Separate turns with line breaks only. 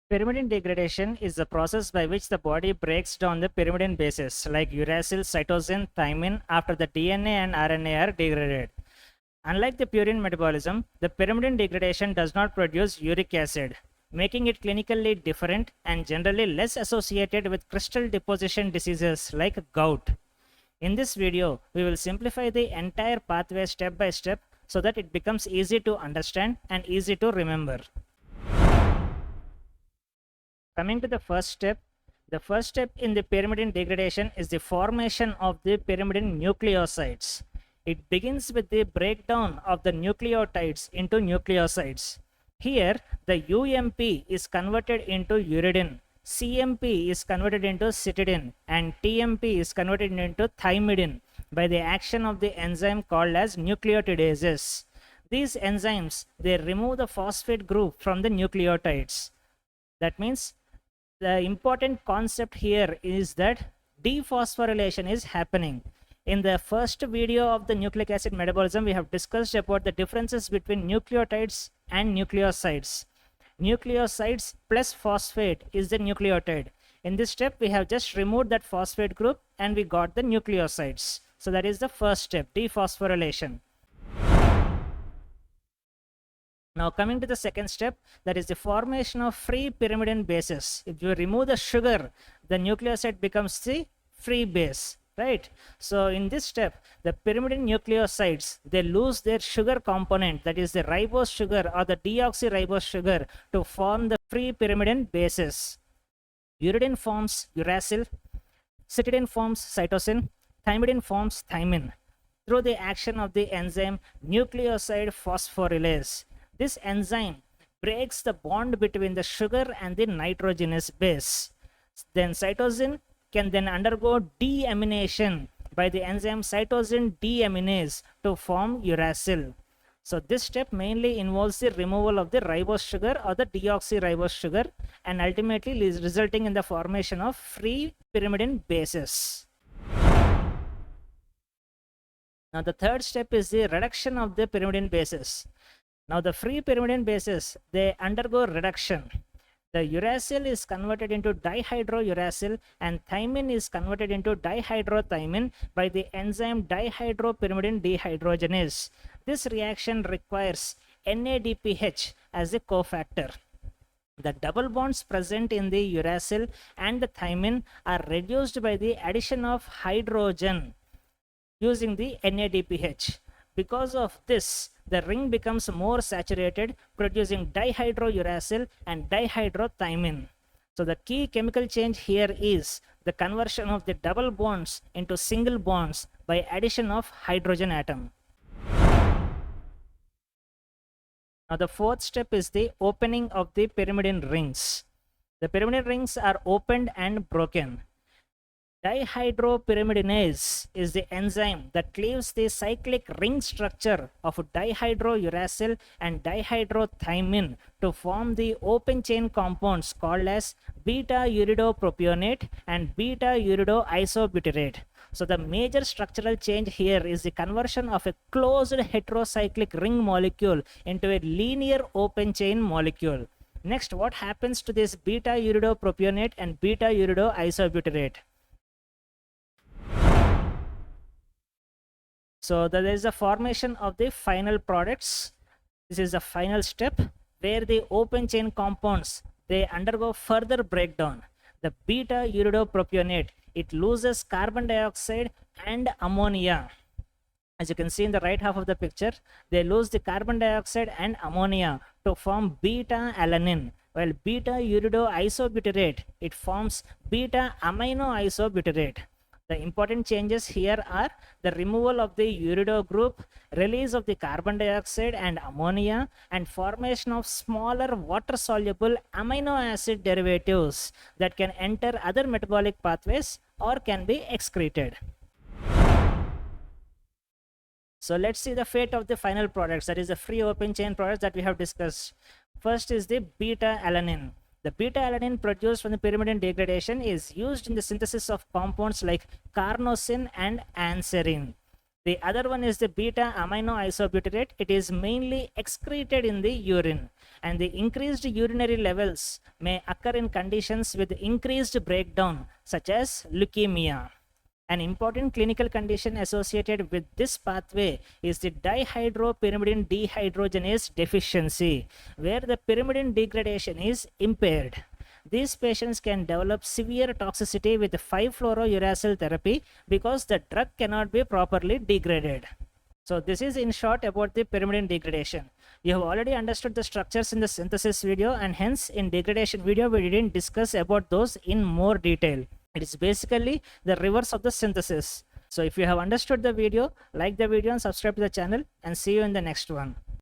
Pyrimidine degradation is the process by which the body breaks down the pyrimidine bases like uracil, cytosine, thymine after the DNA and RNA are degraded. Unlike the purine metabolism, the pyrimidine degradation does not produce uric acid, making it clinically different and generally less associated with crystal deposition diseases like gout. In this video, we will simplify the entire pathway step by step so that it becomes easy to understand and easy to remember. Coming to the first step in the pyrimidine degradation is the formation of the pyrimidine nucleosides. It begins with the breakdown of the nucleotides into nucleosides. Here, the UMP is converted into uridine, CMP is converted into cytidine, and TMP is converted into thymidine by the action of the enzyme called as nucleotidases. These enzymes, they remove the phosphate group from the nucleotides. That means the important concept here is that dephosphorylation is happening. In the first video of the nucleic acid metabolism, we have discussed about the differences between nucleotides and nucleosides. Nucleosides plus phosphate is the nucleotide. In this step, we have just removed that phosphate group and we got the nucleosides. So that is the first step, dephosphorylation. Now coming to the second step, that is the formation of free pyrimidine bases. If you remove the sugar, the nucleoside becomes the free base, right? So in this step, the pyrimidine nucleosides, they lose their sugar component, that is the ribose sugar or the deoxyribose sugar, to form the free pyrimidine bases. Uridine forms uracil, cytidine forms cytosine, thymidine forms thymine through the action of the enzyme nucleoside phosphorylase. This enzyme breaks the bond between the sugar and the nitrogenous base. Then cytosine can then undergo deamination by the enzyme cytosine deaminase to form uracil. So this step mainly involves the removal of the ribose sugar or the deoxyribose sugar and ultimately is resulting in the formation of free pyrimidine bases. Now the third step is the reduction of the pyrimidine bases. Now the free pyrimidine bases, they undergo reduction. The uracil is converted into dihydrouracil and thymine is converted into dihydrothymine by the enzyme dihydropyrimidine dehydrogenase. This reaction requires NADPH as a cofactor. The double bonds present in the uracil and the thymine are reduced by the addition of hydrogen using the NADPH. Because of this, the ring becomes more saturated, producing dihydrouracil and dihydrothymine. So the key chemical change here is the conversion of the double bonds into single bonds by addition of hydrogen atom. Now the fourth step is the opening of the pyrimidine rings. The pyrimidine rings are opened and broken. Dihydropyrimidinase is the enzyme that cleaves the cyclic ring structure of dihydrouracil and dihydrothymine to form the open chain compounds called as β-ureidopropionate and β-ureidopropionate. So the major structural change here is the conversion of a closed heterocyclic ring molecule into a linear open chain molecule. Next, what happens to this β-ureidopropionate and β-ureidopropionate? So there is a formation of the final products. This is the final step where the open chain compounds, they undergo further breakdown. The β-ureidopropionate, it loses carbon dioxide and ammonia. As you can see in the right half of the picture, they lose the carbon dioxide and ammonia to form β-alanine, while β-ureidopropionate, it forms β-aminoisobutyrate. The important changes here are the removal of the urido group, release of the carbon dioxide and ammonia, and formation of smaller water-soluble amino acid derivatives that can enter other metabolic pathways or can be excreted. So let's see the fate of the final products, that is the free open chain products that we have discussed. First is the β-alanine. The beta-alanine produced from the pyrimidine degradation is used in the synthesis of compounds like carnosine and anserine. The other one is the beta-aminoisobutyrate. It is mainly excreted in the urine, and the increased urinary levels may occur in conditions with increased breakdown, such as leukemia. An important clinical condition associated with this pathway is the dihydropyrimidine dehydrogenase deficiency, where the pyrimidine degradation is impaired. These patients can develop severe toxicity with 5-fluorouracil therapy because the drug cannot be properly degraded. So this is in short about the pyrimidine degradation. You have already understood the structures in the synthesis video, and hence in degradation video we didn't discuss about those in more detail. It is basically the reverse of the synthesis. So if you have understood the video, like the video and subscribe to the channel, and see you in the next one.